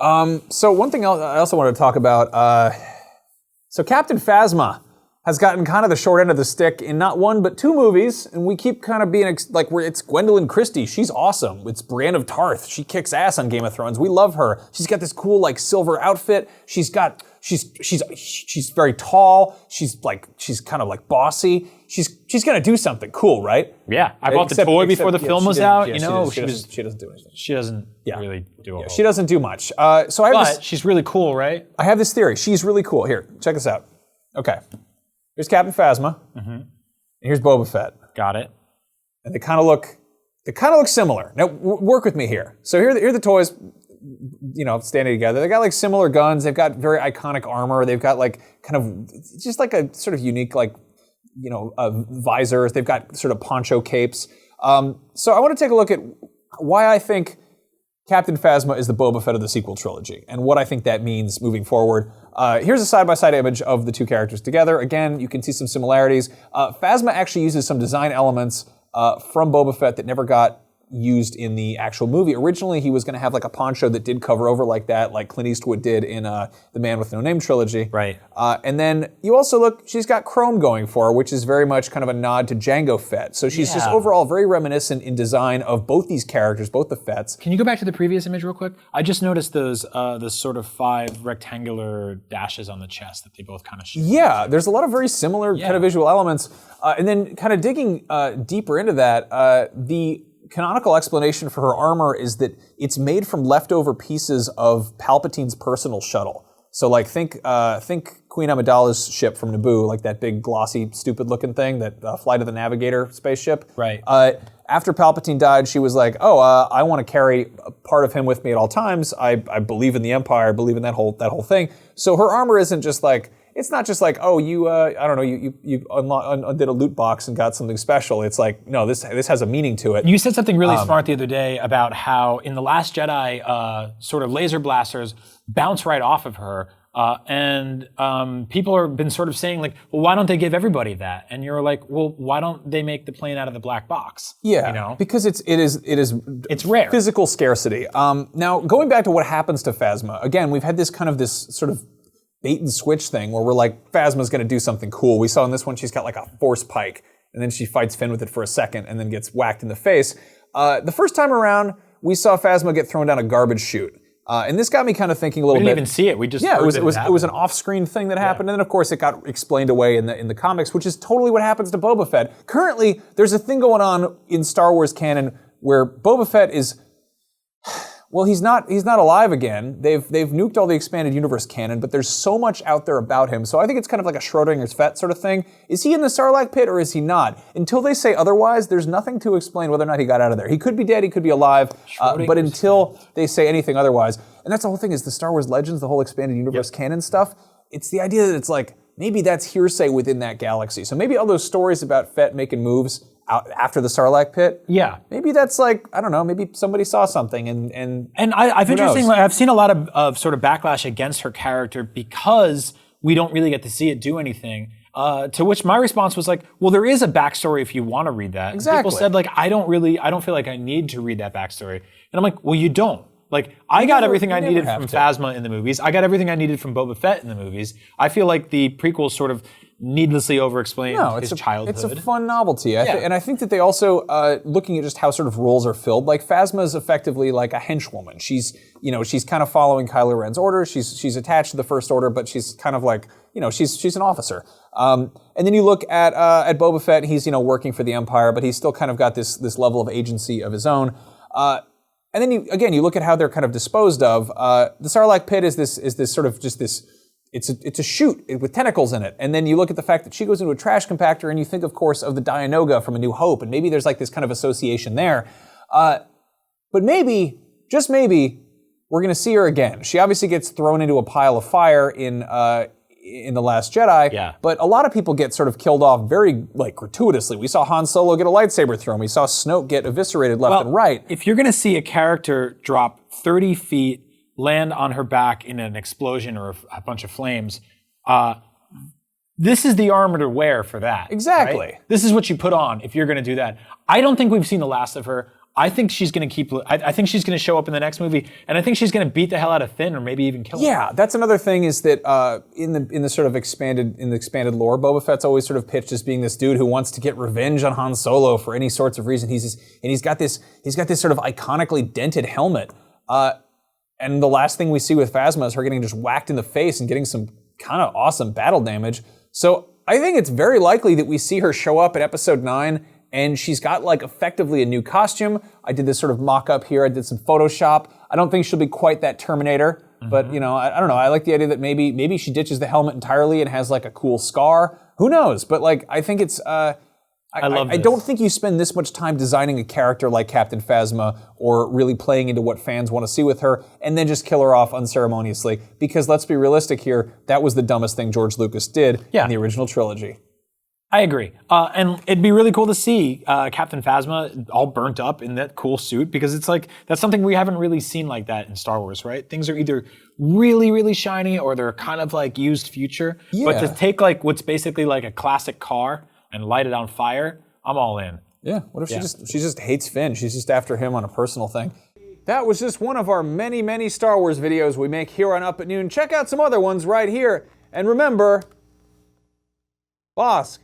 So one thing I also wanted to talk about, so Captain Phasma has gotten kind of the short end of the stick in not one but two movies, and we keep kind of being it's Gwendolyn Christie. She's awesome. It's Brienne of Tarth. She kicks ass on Game of Thrones. We love her. She's got this cool like silver outfit. She's very tall. She's kind of like bossy. She's gonna do something cool, right? Yeah, I bought the toy before the film was out. She doesn't do anything. She doesn't really do a whole. She doesn't do much. But she's really cool, right? I have this theory. She's really cool. Here, check this out. Okay. Here's Captain Phasma, and here's Boba Fett. Got it. And they kind of look similar. Now, work with me here. So here are the toys, standing together. They got like similar guns. They've got very iconic armor. They've got like kind of just like a sort of unique visors. They've got sort of poncho capes. So I want to take a look at why I think Captain Phasma is the Boba Fett of the sequel trilogy, and what I think that means moving forward. Here's a side-by-side image of the two characters together. Again, you can see some similarities. Phasma actually uses some design elements from Boba Fett that never got used in the actual movie. Originally, he was going to have like a poncho that did cover over like that, like Clint Eastwood did in The Man with No Name trilogy. Right. And then you also look, she's got chrome going for her, which is very much kind of a nod to Jango Fett. So she's just overall very reminiscent in design of both these characters, both the Fetts. Can you go back to the previous image real quick? I just noticed those sort of 5 rectangular dashes on the chest that they both kind of show. Yeah, there's a lot of very similar kind of visual elements. And then kind of digging deeper into that, the canonical explanation for her armor is that it's made from leftover pieces of Palpatine's personal shuttle. So like think Queen Amidala's ship from Naboo, like that big glossy stupid looking thing, that Flight of the Navigator spaceship. Right. After Palpatine died, she was like, I want to carry a part of him with me at all times. I believe in the Empire, I believe in that whole thing. So her armor isn't just like, it's not just like, you undid a loot box and got something special. It's like, no, this has a meaning to it. You said something really smart the other day about how in The Last Jedi, sort of laser blasters bounce right off of her. And people have been sort of saying like, well, why don't they give everybody that? And you're like, well, why don't they make the plane out of the black box? Yeah, because it's rare. Physical scarcity. Now, going back to what happens to Phasma, again, we've had this sort of bait and switch thing where we're like, Phasma's going to do something cool. We saw in this one she's got like a force pike, and then she fights Finn with it for a second and then gets whacked in the face. The first time around, we saw Phasma get thrown down a garbage chute. And this got me kind of thinking a little bit. We didn't even see it. We just it was an off-screen thing that happened, and then of course it got explained away in the comics, which is totally what happens to Boba Fett. Currently, there's a thing going on in Star Wars canon where Boba Fett is, well, he's not alive again. They've nuked all the expanded universe canon, but there's so much out there about him. So I think it's kind of like a Schrodinger's Fett sort of thing. Is he in the Sarlacc pit or is he not? Until they say otherwise, there's nothing to explain whether or not he got out of there. He could be dead, he could be alive, but until they say anything otherwise. And that's the whole thing, is the Star Wars Legends, the whole expanded universe canon stuff. It's the idea that it's like, maybe that's hearsay within that galaxy. So maybe all those stories about Fett making moves out after the Sarlacc pit. Yeah. Maybe that's like, I don't know, maybe somebody saw something and I've seen a lot of sort of backlash against her character because we don't really get to see it do anything. To which my response was like, well, there is a backstory if you want to read that. Exactly. People said like, I don't feel like I need to read that backstory. And I'm like, well, you don't. Like, I got everything I needed from Phasma in the movies. I got everything I needed from Boba Fett in the movies. I feel like the prequels sort of needlessly over-explain his childhood. It's a fun novelty. And I think that they also, looking at just how sort of roles are filled, like Phasma is effectively like a henchwoman. She's kind of following Kylo Ren's orders. She's attached to the First Order, but she's kind of like, she's an officer. And then you look at Boba Fett, he's, working for the Empire, but he's still kind of got this level of agency of his own. And then you look at how they're kind of disposed of. The Sarlacc pit is this sort of just this. It's a chute with tentacles in it, and then you look at the fact that she goes into a trash compactor, and you think, of course, of the Dianoga from A New Hope, and maybe there's like this kind of association there. But maybe, just maybe, we're going to see her again. She obviously gets thrown into a pile of fire in The Last Jedi, but a lot of people get sort of killed off very gratuitously. We saw Han Solo get a lightsaber thrown. We saw Snoke get eviscerated left and right. If you're going to see a character drop 30 feet, land on her back in an explosion or a bunch of flames, this is the armor to wear for that. Exactly. Right? This is what you put on if you're going to do that. I don't think we've seen the last of her. I think she's going to keep. I think she's going to show up in the next movie, and I think she's going to beat the hell out of Finn, or maybe even kill him. Yeah, that's another thing is that in the sort of expanded lore, Boba Fett's always sort of pitched as being this dude who wants to get revenge on Han Solo for any sorts of reason. He's got this sort of iconically dented helmet, and the last thing we see with Phasma is her getting just whacked in the face and getting some kind of awesome battle damage. So I think it's very likely that we see her show up at Episode 9. And she's got like effectively a new costume. I did this sort of mock-up here. I did some Photoshop. I don't think she'll be quite that Terminator, but you know, I don't know. I like the idea that maybe she ditches the helmet entirely and has like a cool scar. Who knows? But like, I think it's. I don't think you spend this much time designing a character like Captain Phasma or really playing into what fans want to see with her, and then just kill her off unceremoniously. Because let's be realistic here. That was the dumbest thing George Lucas did in the original trilogy. I agree. And it'd be really cool to see Captain Phasma all burnt up in that cool suit, because it's like, that's something we haven't really seen like that in Star Wars, right? Things are either really, really shiny or they're kind of like used future. Yeah. But to take like what's basically like a classic car and light it on fire, I'm all in. Yeah, what if she just hates Finn? She's just after him on a personal thing. That was just one of our many, many Star Wars videos we make here on Up at Noon. Check out some other ones right here. And remember, Bosk.